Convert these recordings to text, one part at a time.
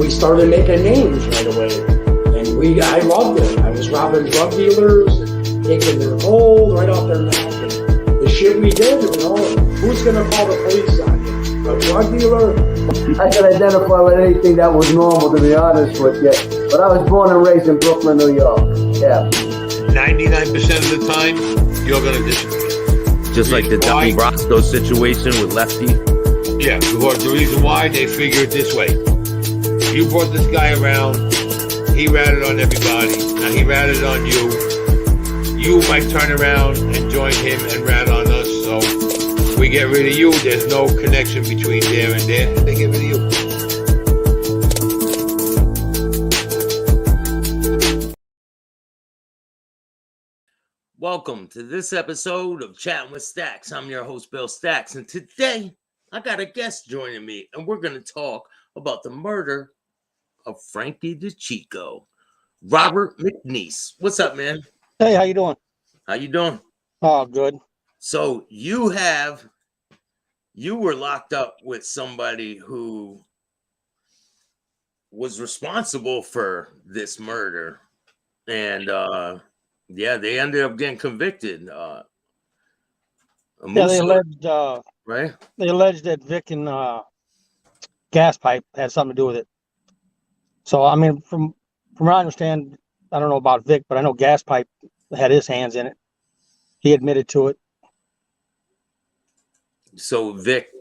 we started making names right away. And I loved it. I was robbing drug dealers and taking their gold right off their neck. And the shit we did, who's going to call the police on you? A drug dealer? I can identify with anything that was normal, to be honest with you. But I was born and raised in Brooklyn, New York. Yeah. 99% of the time, you're going to disagree. Just like the Double Roscoe situation with Lefty? Yeah, because the reason why, they figure it this way. You brought this guy around, he ratted on everybody, now he ratted on you. You might turn around and join him and rat on us, so we get rid of you. There's no connection between there and there, and they get rid of you. Welcome to this episode of Chatting with Staxx. I'm your host, Bill Staxx, and today I got a guest joining me, and we're going to talk about the murder of Frankie DeCicco, Robert McNeese. What's up, man? Hey, how you doing? How you doing? Oh, good. So you were locked up with somebody who was responsible for this murder, and yeah, they ended up getting convicted. Yeah, they alleged, right? They alleged that Vic and Gas Pipe had something to do with it. So, I mean, from what I understand, I don't know about Vic, but I know Gas Pipe had his hands in it. He admitted to it. So Vic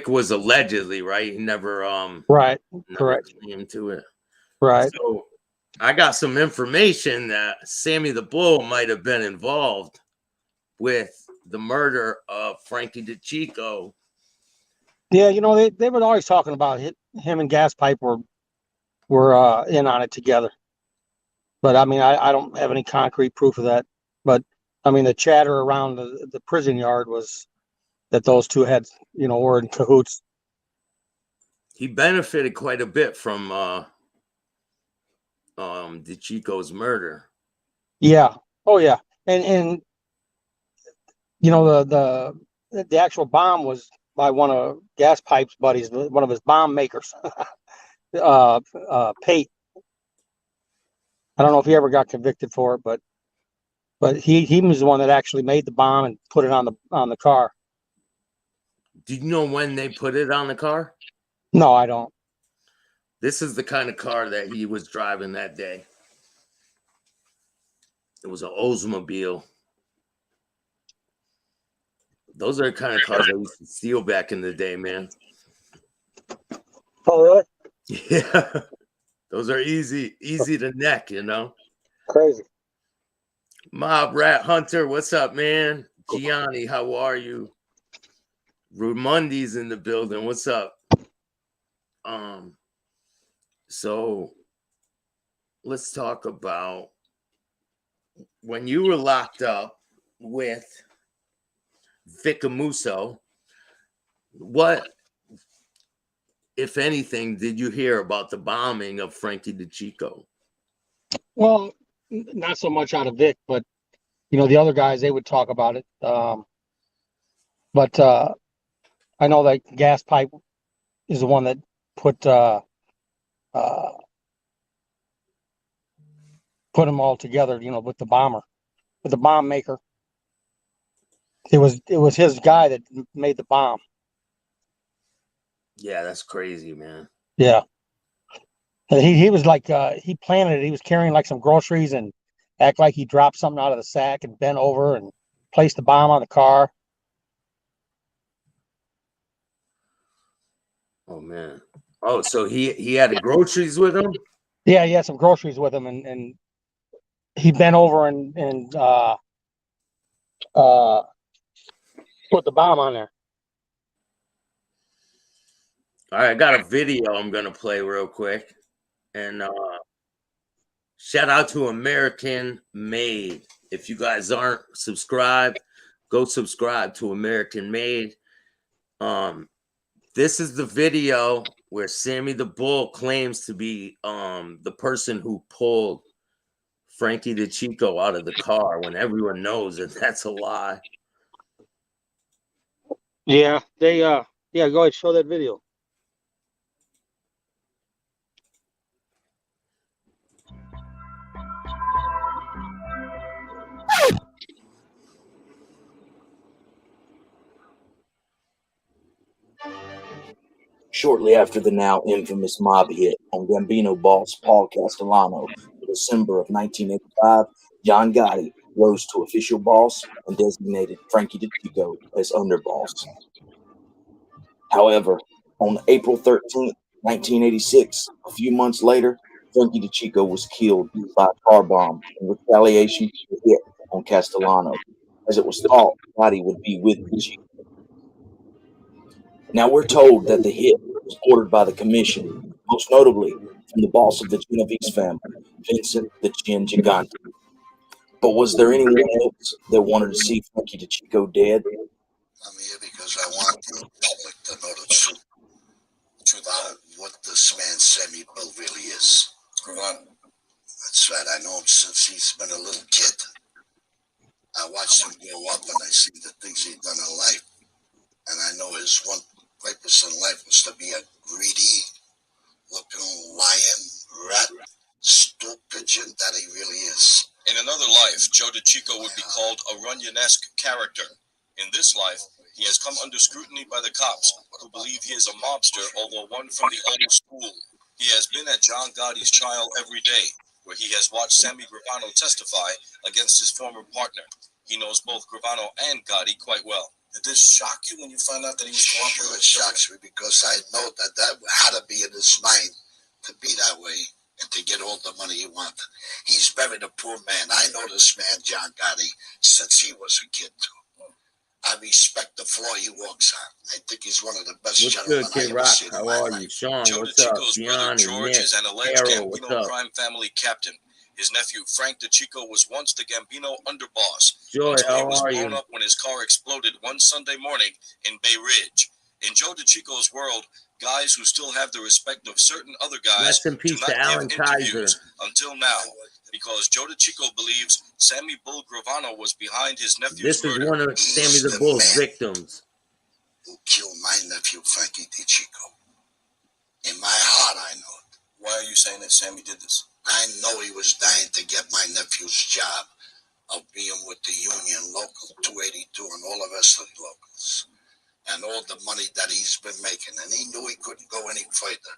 was allegedly, right? He never right, never correct, came to it. Right. So I got some information that Sammy the Bull might have been involved with the murder of Frankie DeCicco. Yeah, you know, they were always talking about it. Him and Gas Pipe were in on it together. But I mean, I don't have any concrete proof of that. But I mean, the chatter around the prison yard was that those two had, were in cahoots. He benefited quite a bit from DeCicco's murder. Yeah. Oh yeah. And the actual bomb was by one of Gas Pipe's buddies, one of his bomb makers, Pate. I don't know if he ever got convicted for it, but he was the one that actually made the bomb and put it on the car. Do you know when they put it on the car? No, I don't. This is the kind of car that he was driving that day. It was an Oldsmobile. Those are the kind of cars I used to steal back in the day, man. Oh, really? Yeah. Those are easy to neck, Crazy. Mob Rat Hunter, what's up, man? Gianni, how are you? Rumundi's in the building. What's up? So let's talk about when you were locked up with Vic Amuso. What, if anything, did you hear about the bombing of Frankie DeCicco? Well, not so much out of Vic, but the other guys, they would talk about it. But I know that Gas Pipe is the one that put them all together, with the bomber, with the bomb maker. It was his guy that made the bomb. Yeah, that's crazy, man. Yeah. And he was like he planted it. He was carrying like some groceries and act like he dropped something out of the sack and bent over and placed the bomb on the car. Oh man. Oh, so he had the groceries with him? Yeah, he had some groceries with him, and he bent over and put the bomb on there. All right, I got a video I'm gonna play real quick. And shout out to American Made. If you guys aren't subscribed, go subscribe to American Made. This is the video where Sammy the Bull claims to be the person who pulled Frankie DeCicco out of the car when everyone knows that that's a lie. Yeah, go ahead, show that video. Shortly after the now infamous mob hit on Gambino boss Paul Castellano in December of 1985, John Gotti rose to official boss and designated Frankie DeCicco as underboss. However, on April 13th, 1986, a few months later, Frankie DeCicco was killed by a car bomb in retaliation for the hit on Castellano, as it was thought Gotti would be with DeCicco. Now we're told that the hit was ordered by the commission, most notably from the boss of the Genovese family, Vincent the Chin Gigante. But was there anyone else that wanted to see Frankie DeCicco dead? I'm here because I want the public to know the truth. About what this man Sammy Bull really is. Gravano. That's right. I know him since he's been a little kid. I watched him grow up and I see the things he'd done in life. And I know his one purpose in life was to be a greedy, looking lion, rat, stool pigeon that he really is. In another life, Joe DeCicco would be called a Runyon-esque character. In this life, he has come under scrutiny by the cops, who believe he is a mobster, although one from the old school. He has been at John Gotti's trial every day, where he has watched Sammy Gravano testify against his former partner. He knows both Gravano and Gotti quite well. Did this shock you when you found out that he was cooperating? Sure, it shocks me because I know that had to be in his mind to be that way and to get all the money he wanted. He's buried a poor man. I know this man, John Gotti, since he was a kid, too. I respect the floor he walks on. I think he's one of the best gentlemen What's good, Kid Rock? How are you? Sean, Joe what's up? DeCicco's brother George is an alleged Gambino crime family captain. His nephew Frank DeCicco was once the Gambino underboss. George, how he was are blown you? up when his car exploded one Sunday morning in Bay Ridge. In Joe DeCicco's world, guys who still have the respect of certain other guys Rest in peace do to not Alan give Kaiser. interviews until now. Because Joe DeCicco believes Sammy Bull Gravano was behind his nephew's This is murder. one of Sammy the Bull's victims. Who killed my nephew, Frankie DeCicco. In my heart, I know it. Why are you saying that Sammy did this? I know he was dying to get my nephew's job of being with the union local 282 and all the rest of the locals. And all the money that he's been making. And he knew he couldn't go any further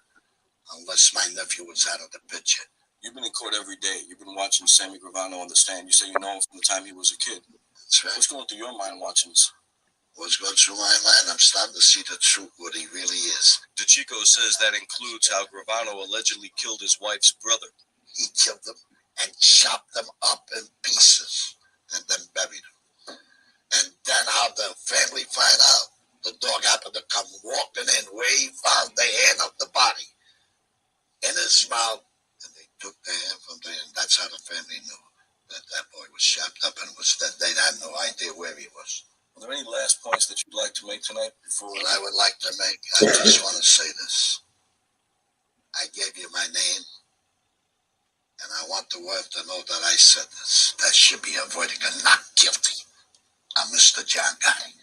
unless my nephew was out of the picture. You've been in court every day. You've been watching Sammy Gravano on the stand. You say you know him from the time he was a kid. That's right. What's going through your mind watching this? What's going through my mind? I'm starting to see the truth, what he really is. DeCicco says that includes how Gravano allegedly killed his wife's brother. He killed them and chopped them up in pieces and then buried them. And then how the family find out, the dog happened to come walking in where he found the hand of the body in his mouth. And they took the hand from there, and that's how the family knew that that boy was chopped up and was dead. They had no idea where he was. Are there any last points that you'd like to make tonight? What I would like to make, I just want to say this. I gave you my name, and I want the world to know that I said this. That should be a verdict of not guilty. I'm Mr. John Gotti.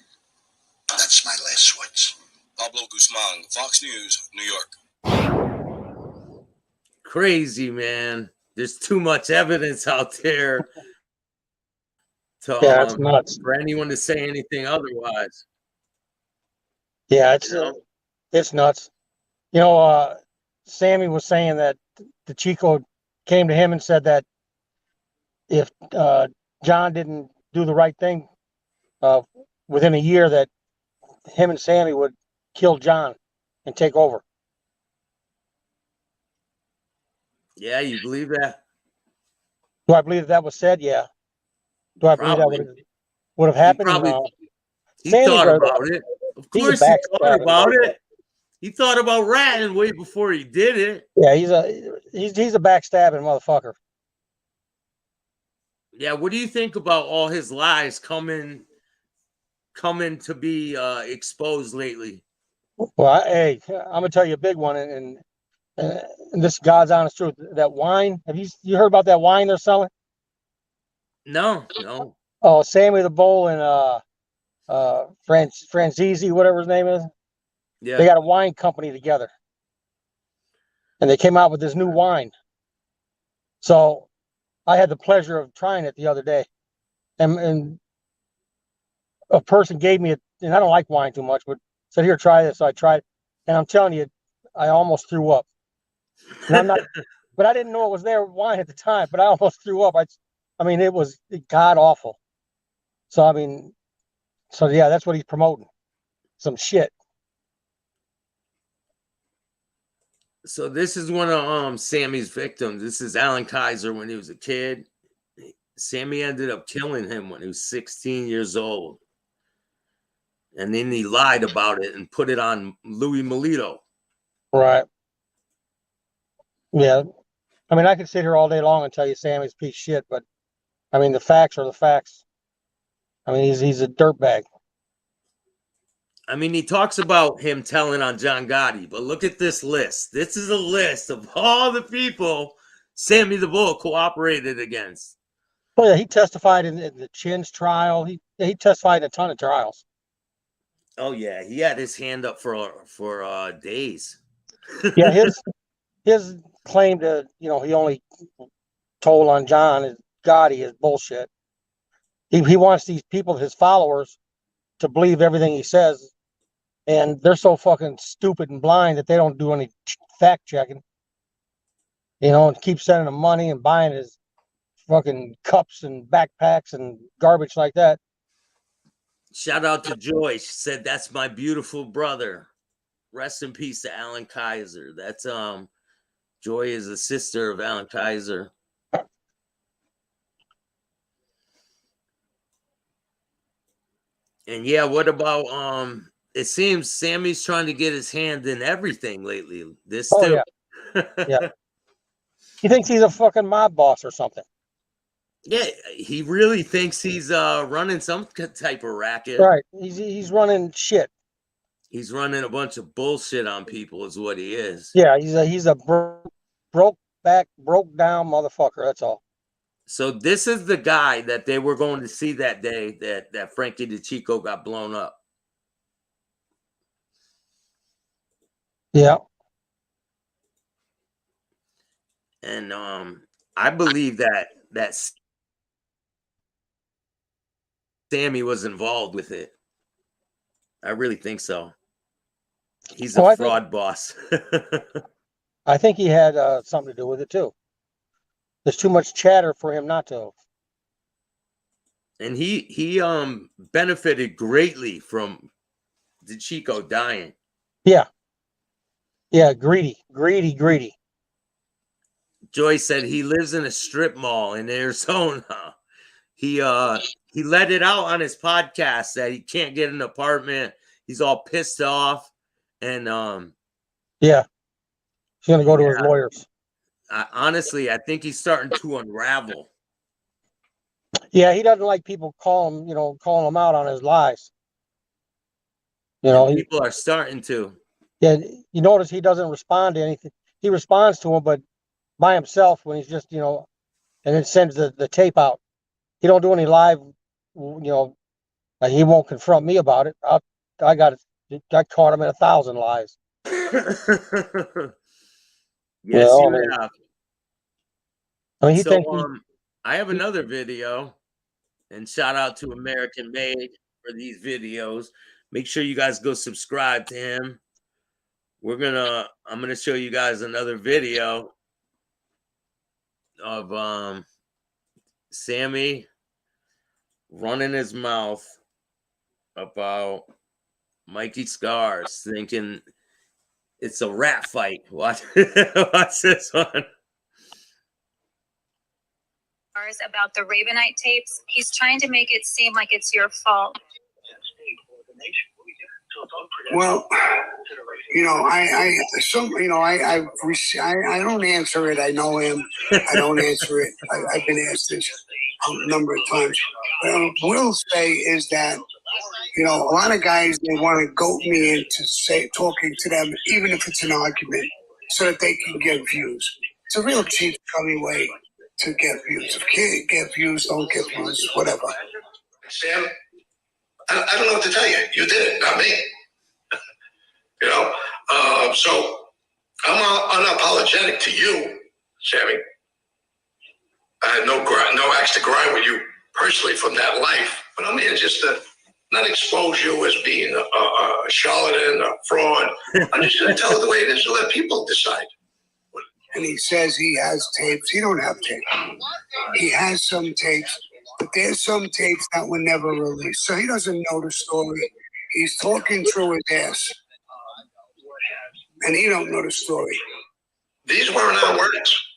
That's my last words. Pablo Guzman, Fox News, New York. Crazy, man. There's too much evidence out there to, Yeah, it's nuts. for anyone to say anything otherwise. Yeah, it's nuts. You know, Sammy was saying that DeCicco came to him and said that if John didn't do the right thing within a year, that him and Sammy would kill John and take over. Yeah, you believe that? Do I believe that was said? Yeah. Do I believe Probably. that would have happened? He Sammy's thought a- about it. Of he's a course, he thought backstabber. about it. He thought about ratting way before he did it. Yeah, he's a backstabbing motherfucker. Yeah, what do you think about all his lies coming to be exposed lately? Well, hey, I'm gonna tell you a big one, and this is God's honest truth. That wine, have you heard about that wine they're selling? No. Oh, Sammy the Bull and Franzese, whatever his name is. Yeah. They got a wine company together, and they came out with this new wine. So I had the pleasure of trying it the other day, and a person gave me it, and I don't like wine too much, but said, "Here, try this." So I tried, and I'm telling you, I almost threw up. And I'm not, but I didn't know it was their wine at the time. But I almost threw up. I mean, it was god awful. So I mean, so yeah, that's what he's promoting. Some shit. So this is one of Sammy's victims. This is Alan Kaiser when he was a kid. Sammy ended up killing him when he was 16 years old. And then he lied about it and put it on Louis Melito. Right. Yeah. I mean, I could sit here all day long and tell you Sammy's a piece of shit, but I mean, the facts are the facts. I mean, he's a dirtbag. I mean, he talks about him telling on John Gotti, but look at this list. This is a list of all the people Sammy the Bull cooperated against. Oh yeah, he testified in the Chin's trial. He testified in a ton of trials. Oh yeah, he had his hand up for days. Yeah, his claim to, he only told on John Gotti is bullshit. He wants these people, his followers, to believe everything he says, and they're so fucking stupid and blind that they don't do any fact checking. And keep sending him money and buying his fucking cups and backpacks and garbage like that. Shout out to Joy. She said, "That's my beautiful brother." Rest in peace to Alan Kaiser. That's Joy is a sister of Alan Kaiser. And yeah, what about it seems Sammy's trying to get his hand in everything lately. This too. Yeah. He thinks he's a fucking mob boss or something. Yeah, he really thinks he's running some type of racket. Right. He's running shit. He's running a bunch of bullshit on people is what he is. Yeah, he's a broke down motherfucker, that's all. So this is the guy that they were going to see that day that Frankie DeCicco got blown up. Yeah. And I believe that Sammy was involved with it. I really think so. He's a fraud boss. I think he had something to do with it too. There's too much chatter for him not to. And he benefited greatly from DeCicco dying. Yeah. Yeah, greedy. Joy said he lives in a strip mall in Arizona. He let it out on his podcast that he can't get an apartment. He's all pissed off. And yeah. He's gonna go to his lawyers. Honestly, I think he's starting to unravel. Yeah, he doesn't like people calling him out on his lies. People are starting to. Yeah, you notice he doesn't respond to anything. He responds to him, but by himself when he's just, and then sends the tape out. He don't do any live, he won't confront me about it. I caught him in 1,000 lies. Yes, you have. I mean, I have another video, and shout out to American Made for these videos. Make sure you guys go subscribe to him. I'm gonna show you guys another video of Sammy running his mouth about Mikey Scars, thinking it's a rat fight. Watch this one. About the Ravenite tapes, he's trying to make it seem like it's your fault. Well, I don't answer it. I know him. I don't answer it. I've been asked this a number of times. What I will say is that, a lot of guys, they want to goat me into talking to them, even if it's an argument, so that they can get views. It's a real cheap, scummy way to get views. If you can't get views, don't get views, whatever. Sam, I don't know what to tell you. You did it, not me. So I'm unapologetic to you, Sammy. I had no axe to grind with you personally from that life, but I'm here just to not expose you as being a charlatan, a fraud. I'm just going to tell it the way it is and let people decide. And he says he has tapes. He don't have tapes. He has some tapes, but there's some tapes that were never released. So he doesn't know the story. He's talking through his ass. And he don't know the story. These weren't our words.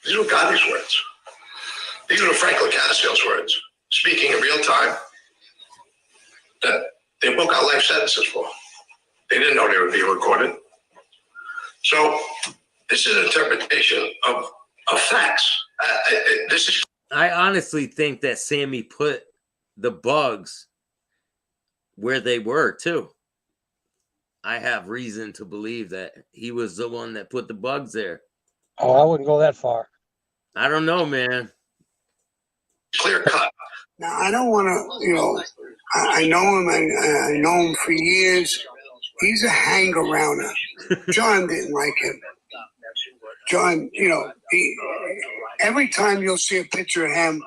These were Gotti's words. These were Frank Lacasio's words, speaking in real time, that they both got life sentences for. They didn't know they were being recorded. So this is an interpretation of facts. This is. I honestly think that Sammy put the bugs where they were too. I have reason to believe that he was the one that put the bugs there. Oh, I wouldn't go that far. I don't know, man. Clear cut. Now, I don't want to, I know him. I know him for years. He's a hang-arounder. John didn't like him. John, every time you'll see a picture of him,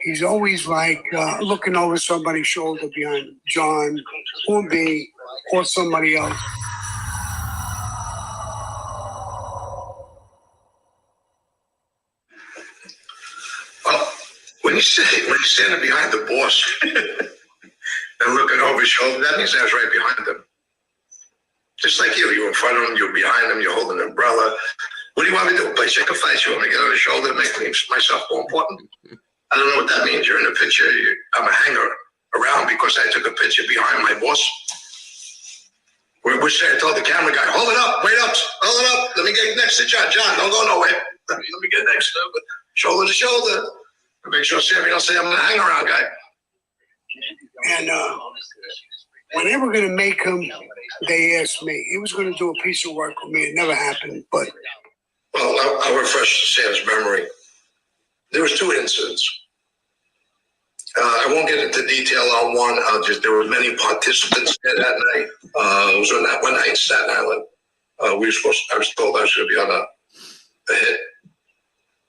he's always like looking over somebody's shoulder behind John or me or somebody else. Well, when you're standing behind the boss and looking over his shoulder, that means I was right behind him. Just like you were in front of him, you're behind him, you're holding an umbrella. What do you want me to do? Play chicken fights? You want me to get on his shoulder and make myself more important? I don't know what that means. You're in a picture. I'm a hanger around because I took a picture behind my boss. We're saying, I told the camera guy, hold it up, wait up, hold it up. Let me get next to John. John, don't go nowhere. Let me get next to him, shoulder to shoulder. Make sure Sammy don't say I'm a hang around guy. And when they were going to make him, they asked me. He was going to do a piece of work with me. It never happened, but. Well, I'll refresh Sam's memory. There was 2 incidents. I won't get into detail on one. There were many participants there that night. It was on that one night in Staten Island. I was told I was going to be on a hit.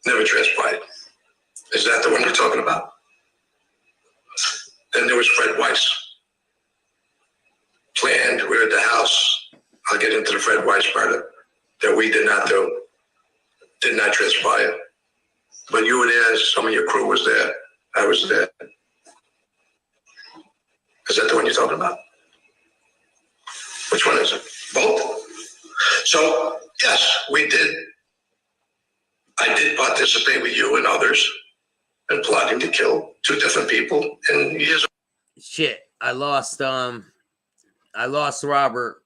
Never transpired. Is that the one you're talking about? Then there was Fred Weiss. Planned, we were at the house. I'll get into the Fred Weiss murder that we did not do. Did not transpire. But you were there, some of your crew was there. I was there. Is that the one you're talking about? Which one is it? Both? So, yes, we did. I did participate with you and others in plotting to kill 2 different people in years. Shit, I lost Robert.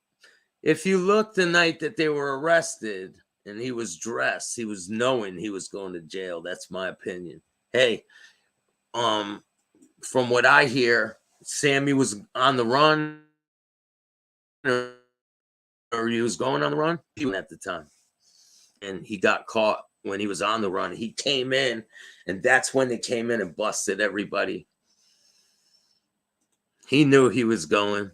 If you look the night that they were arrested and he was dressed, he was knowing he was going to jail. That's my opinion. Hey, from what I hear, Sammy was on the run, or he was going on the run even at the time, and he got caught when he was on the run. He came in, and that's when they came in and busted everybody. He knew he was going.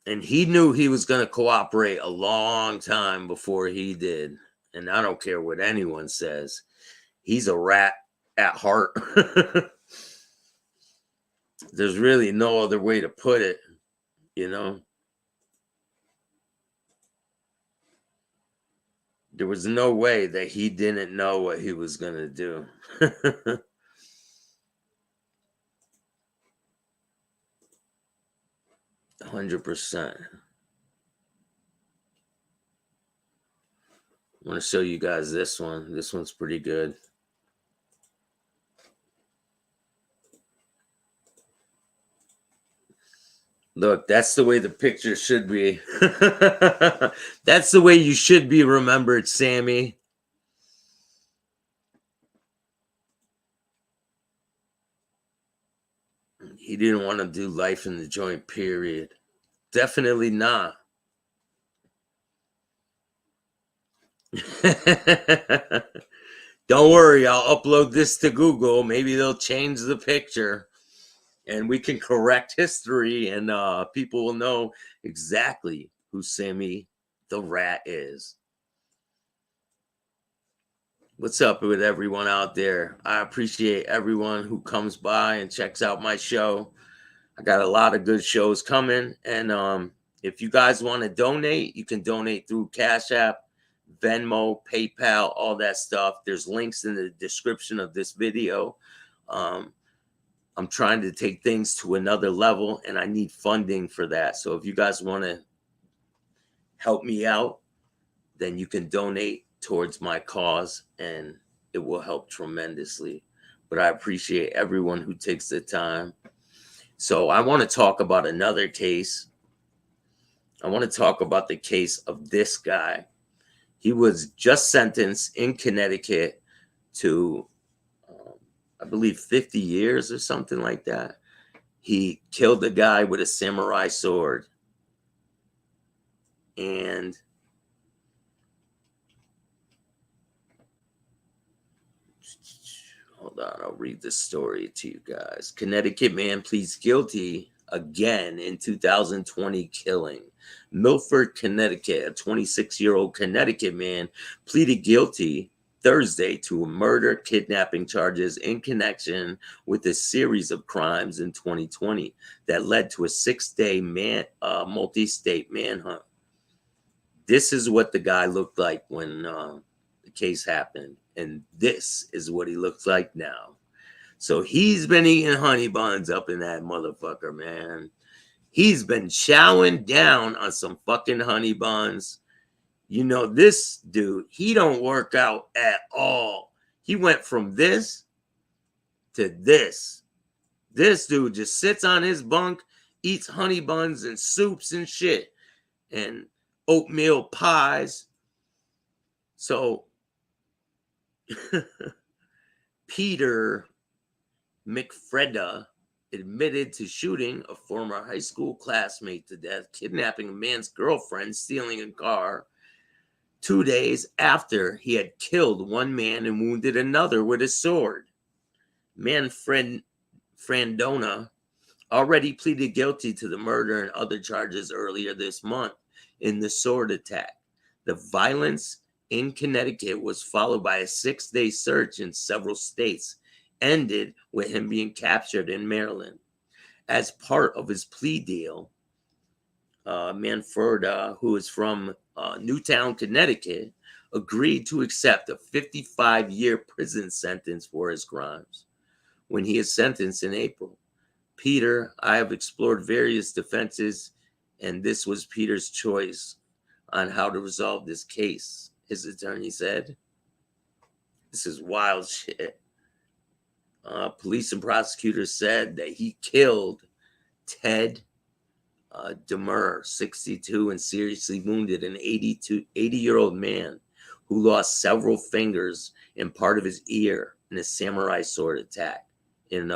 And he knew he was going to cooperate a long time before he did. And I don't care what anyone says. He's a rat at heart. There's really no other way to put it, There was no way that he didn't know what he was going to do. 100%. I want to show you guys this one. This one's pretty good. Look, that's the way the picture should be. That's the way you should be remembered, Sammy. He didn't want to do life in the joint, period. Definitely not. Don't worry, I'll upload this to Google. Maybe they'll change the picture and we can correct history, and people will know exactly who Sammy the Rat is. What's up with everyone out there? I appreciate everyone who comes by and checks out my show. I got a lot of good shows coming. And if you guys want to donate, you can donate through Cash App, Venmo, PayPal, all that stuff. There's links in the description of this video. I'm trying to take things to another level, and I need funding for that. So if you guys want to help me out, then you can donate towards my cause, and it will help tremendously. But I appreciate everyone who takes the time. So I want to talk about another case. I want to talk about the case of this guy. He was just sentenced in Connecticut to, I believe, 50 years or something like that. He killed a guy with a samurai sword. And hold on, I'll read the story to you guys. Connecticut man pleads guilty again in 2020 killing. Milford, Connecticut, a 26-year-old Connecticut man pleaded guilty Thursday to murder, kidnapping charges in connection with a series of crimes in 2020 that led to a 6-day multi-state manhunt. This is what the guy looked like when the case happened, and this is what he looks like now. So he's been eating honey buns up in that motherfucker, man. He's been chowing down on some fucking honey buns. You know, this dude, he don't work out at all. He went from this to this. This dude just sits on his bunk, eats honey buns and soups and shit, and oatmeal pies. So Peter McFredda admitted to shooting a former high school classmate to death, kidnapping a man's girlfriend, stealing a car 2 days after he had killed one man and wounded another with a sword. Manfred Frandona already pleaded guilty to the murder and other charges earlier this month in the sword attack. The violence in Connecticut was followed by a 6-day search in several states, ended with him being captured in Maryland. As part of his plea deal, Manfred, who is from Newtown, Connecticut, agreed to accept a 55-year prison sentence for his crimes. When he is sentenced in April, Peter, I have explored various defenses, and this was Peter's choice on how to resolve this case, his attorney said. This is wild shit. Police and prosecutors said that he killed Ted Demur, 62, and seriously wounded an 80-year-old man who lost several fingers and part of his ear in a samurai sword attack in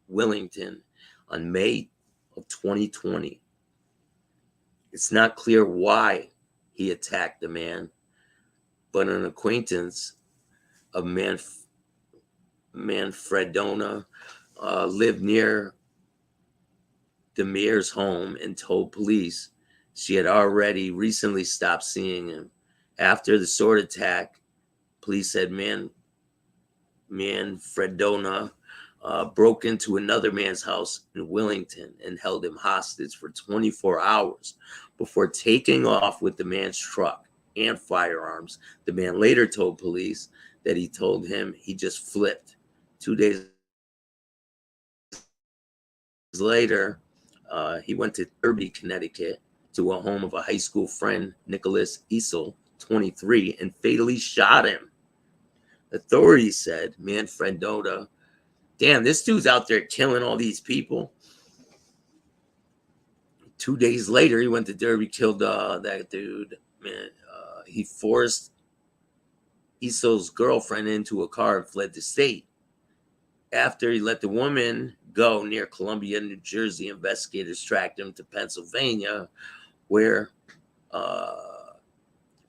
Wellington on May of 2020. It's not clear why he attacked the man, but an acquaintance of Manfredona lived near Demir's home and told police she had already recently stopped seeing him. After the sword attack, police said Manfredona broke into another man's house in Wellington and held him hostage for 24 hours before taking off with the man's truck and firearms. The man later told police that he told him he just flipped. 2 days later, he went to Derby, Connecticut, to a home of a high school friend, Nicholas Easel, 23, and fatally shot him. Authorities said Manfredona, damn, this dude's out there killing all these people. 2 days later, he went to Derby, killed that dude. Man, he forced Easel's girlfriend into a car and fled the state. After he let the woman go near Columbia, New Jersey, investigators tracked him to Pennsylvania, where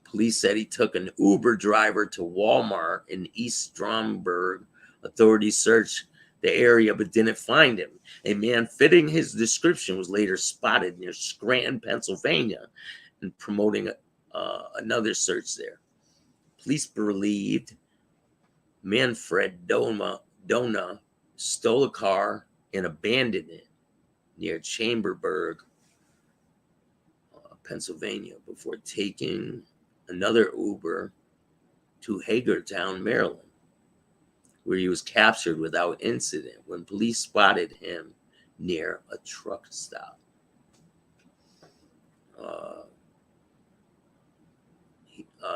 police said he took an Uber driver to Walmart in East Stroudsburg. Authorities searched the area but didn't find him. A man fitting his description was later spotted near Scranton, Pennsylvania, and promoting another search there. Police believed Manfred Dona stole a car and abandoned it near Chamberburg, Pennsylvania, before taking another Uber to Hagerstown, Maryland, where he was captured without incident when police spotted him near a truck stop.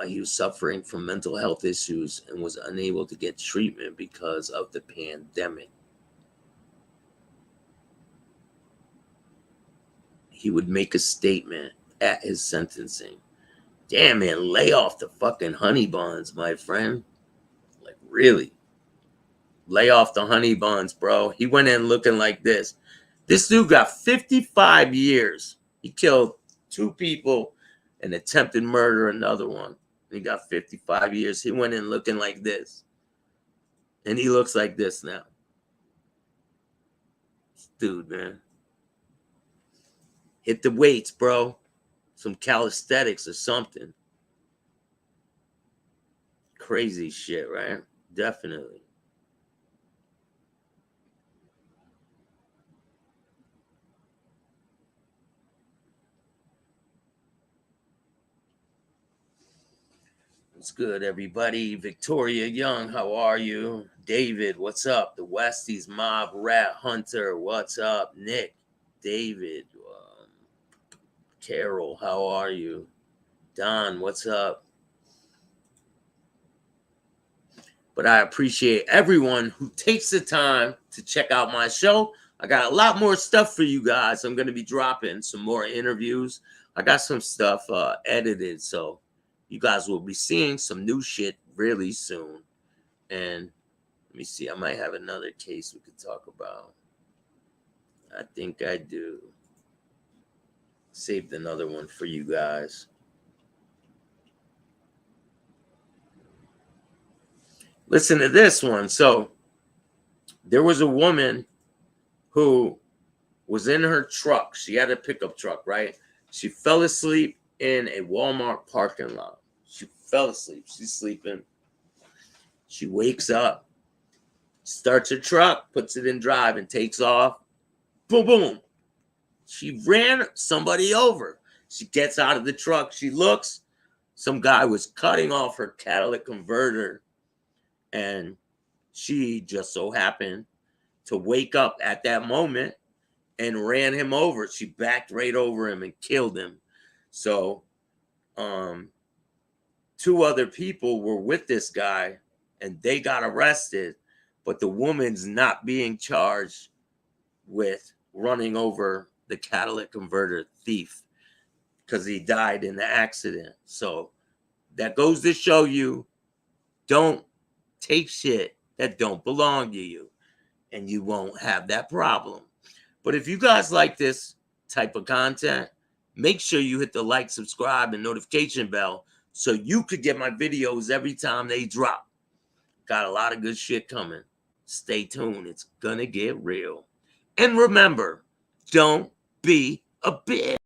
He was suffering from mental health issues and was unable to get treatment because of the pandemic. He would make a statement at his sentencing. Damn, man, lay off the fucking honey buns, my friend. Like, really? Lay off the honey buns, bro. He went in looking like this. This dude got 55 years. He killed 2 people and attempted murder another one. He got 55 years. He went in looking like this. And he looks like this now. Dude, man. Hit the weights, bro. Some calisthenics or something. Crazy shit, right? Definitely. What's good, everybody? Victoria Young, how are you? David, what's up? The Westies Mob Rat Hunter, what's up? Nick, David, Carol, how are you? Don, what's up? But I appreciate everyone who takes the time to check out my show. I got a lot more stuff for you guys. I'm going to be dropping some more interviews. I got some stuff edited, so you guys will be seeing some new shit really soon. And let me see, I might have another case we could talk about. I think I do. Saved another one for you guys. Listen to this one. So there was a woman who was in her truck. She had a pickup truck, right? She fell asleep in a Walmart parking lot. She fell asleep. She's sleeping. She wakes up, starts her truck, puts it in drive, and takes off. Boom, boom. She ran somebody over. She gets out of the truck. She looks. Some guy was cutting off her catalytic converter. And she just so happened to wake up at that moment and ran him over. She backed right over him and killed him. So 2 other people were with this guy and they got arrested, but the woman's not being charged with running over the catalytic converter thief because he died in the accident. So that goes to show you, don't take shit that don't belong to you, and you won't have that problem. But if you guys like this type of content, make sure you hit the like, subscribe, and notification bell so you could get my videos every time they drop. Got a lot of good shit coming. Stay tuned. It's gonna get real. And remember, don't be a bitch.